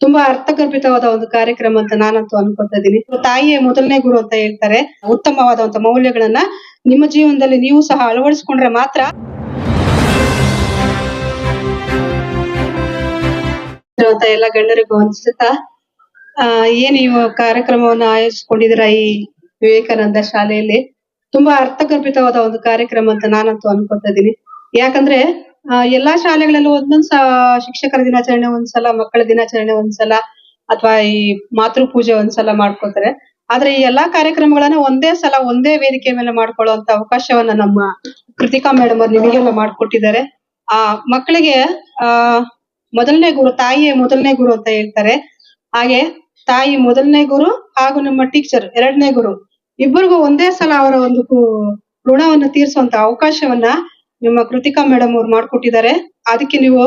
ತುಂಬಾ ಅರ್ಥಗರ್ಭಿತವಾದ ಒಂದು ಕಾರ್ಯಕ್ರಮ ಅಂತ ನಾನಂತೂ ಅನ್ಕೊತಾ ಇದ್ದೀನಿ. ತಾಯಿಯೇ ಮೊದಲನೇ ಗುರು ಅಂತ ಹೇಳ್ತಾರೆ. ಉತ್ತಮವಾದಂತ ಮೌಲ್ಯಗಳನ್ನ ನಿಮ್ಮ ಜೀವನದಲ್ಲಿ ನೀವು ಸಹ ಅಳವಡಿಸಿಕೊಂಡ್ರೆ ಮಾತ್ರ ಎಲ್ಲ ಗಣ್ಯರಿಗೂ ಅನ್ಸುತ್ತಾ ಏನ್ ಈ ಕಾರ್ಯಕ್ರಮವನ್ನ ಆಯೋಜಿಸಿಕೊಂಡಿದ್ದೀರಾ ಈ ವಿವೇಕಾನಂದ ಶಾಲೆಯಲ್ಲಿ. ತುಂಬಾ ಅರ್ಥಗರ್ಭಿತವಾದ ಒಂದು ಕಾರ್ಯಕ್ರಮ ಅಂತ ನಾನಂತೂ ಅನ್ಕೊತಾ ಇದ್ದೀನಿ. ಯಾಕಂದ್ರೆ ಎಲ್ಲಾ ಶಾಲೆಗಳಲ್ಲೂ ಒಂದೊಂದ್ ಶಿಕ್ಷಕರ ದಿನಾಚರಣೆ ಒಂದ್ಸಲ, ಮಕ್ಕಳ ದಿನಾಚರಣೆ ಒಂದ್ಸಲ, ಅಥವಾ ಈ ಮಾತೃ ಪೂಜೆ ಒಂದ್ಸಲ ಮಾಡ್ಕೊತಾರೆ. ಆದ್ರೆ ಈ ಎಲ್ಲಾ ಕಾರ್ಯಕ್ರಮಗಳನ್ನ ಒಂದೇ ಸಲ ಒಂದೇ ವೇದಿಕೆ ಮೇಲೆ ಮಾಡ್ಕೊಳ್ಳುವಂತ ಅವಕಾಶವನ್ನ ನಮ್ಮ ಕೃತಿಕಾ ಮೇಡಮ್ ಅವ್ರು ನಿಮಗೆಲ್ಲ ಮಾಡ್ಕೊಟ್ಟಿದ್ದಾರೆ. ಮಕ್ಕಳಿಗೆ ಮೊದಲನೇ ಗುರು, ತಾಯಿಯೇ ಮೊದಲನೇ ಗುರು ಅಂತ ಹೇಳ್ತಾರೆ. ಹಾಗೆ ತಾಯಿ ಮೊದಲನೇ ಗುರು ಹಾಗೂ ನಮ್ಮ ಟೀಚರ್ ಎರಡನೇ ಗುರು, ಇಬ್ಬರಿಗೂ ಒಂದೇ ಸಲ ಅವರ ಒಂದು ಋಣವನ್ನ ತೀರಿಸುವಂತ ಅವಕಾಶವನ್ನ ನಿಮ್ಮ ಕೃತಿಕಾ ಮೇಡಮ್ ಅವ್ರು ಮಾಡ್ಕೊಟ್ಟಿದ್ದಾರೆ. ಅದಕ್ಕೆ ನೀವು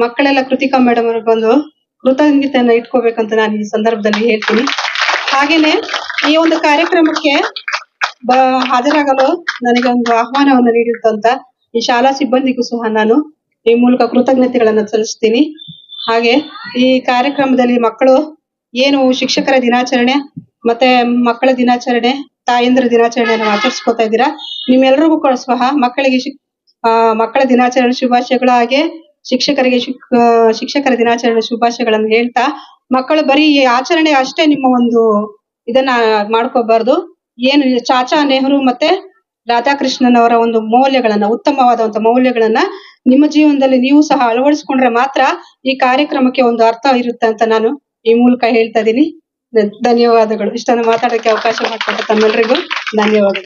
ಮಕ್ಕಳೆಲ್ಲ ಕೃತಿಕಾ ಮೇಡಮ್ ಅವ್ರಿಗೆ ಒಂದು ಕೃತಜ್ಞತೆಯನ್ನ ಇಟ್ಕೋಬೇಕಂತ ನಾನು ಈ ಸಂದರ್ಭದಲ್ಲಿ ಹೇಳ್ತೀನಿ. ಹಾಗೇನೆ ಈ ಒಂದು ಕಾರ್ಯಕ್ರಮಕ್ಕೆ ಹಾಜರಾಗಲು ನನಗೆ ಒಂದು ಆಹ್ವಾನವನ್ನು ನೀಡಿದಂತ ಈ ಶಾಲಾ ಸಿಬ್ಬಂದಿಗೂ ಸಹ ನಾನು ಈ ಮೂಲಕ ಕೃತಜ್ಞತೆಗಳನ್ನ ಸಲ್ಲಿಸ್ತೀನಿ. ಹಾಗೆ ಈ ಕಾರ್ಯಕ್ರಮದಲ್ಲಿ ಮಕ್ಕಳು ಏನು ಶಿಕ್ಷಕರ ದಿನಾಚರಣೆ ಮತ್ತೆ ಮಕ್ಕಳ ದಿನಾಚರಣೆ, ತಾಯಂದ್ರ ದಿನಾಚರಣೆಯನ್ನು ಆಚರಿಸ್ಕೊತಾ ಇದ್ದೀರಾ. ನಿಮ್ಮೆಲ್ಲರಿಗೂ ಕೂಡ ಸಹ ಮಕ್ಕಳ ದಿನಾಚರಣೆ ಶುಭಾಶಯಗಳು. ಹಾಗೆ ಶಿಕ್ಷಕರ ದಿನಾಚರಣೆ ಶುಭಾಶಯಗಳನ್ನು ಹೇಳ್ತಾ, ಮಕ್ಕಳು ಬರೀ ಈ ಆಚರಣೆ ಅಷ್ಟೇ ನಿಮ್ಮ ಒಂದು ಇದನ್ನ ಮಾಡ್ಕೋಬಾರ್ದು. ಏನು ಚಾಚಾ ನೆಹರು ಮತ್ತೆ ರಾಧಾಕೃಷ್ಣನ್ ಅವರ ಒಂದು ಮೌಲ್ಯಗಳನ್ನ, ಉತ್ತಮವಾದಂತ ಮೌಲ್ಯಗಳನ್ನ ನಿಮ್ಮ ಜೀವನದಲ್ಲಿ ನೀವು ಸಹ ಅಳವಡಿಸಿಕೊಂಡ್ರೆ ಮಾತ್ರ ಈ ಕಾರ್ಯಕ್ರಮಕ್ಕೆ ಒಂದು ಅರ್ಥ ಇರುತ್ತೆ ಅಂತ ನಾನು ಈ ಮೂಲಕ ಹೇಳ್ತಾ ಇದ್ದೀನಿ. ಧನ್ಯವಾದಗಳು. ಇಷ್ಟನ್ನು ಮಾತಾಡೋಕೆ ಅವಕಾಶ ಮಾಡಿಕೊಟ್ಟ ತಮ್ಮೆಲ್ಲರಿಗೂ ಧನ್ಯವಾದಗಳು.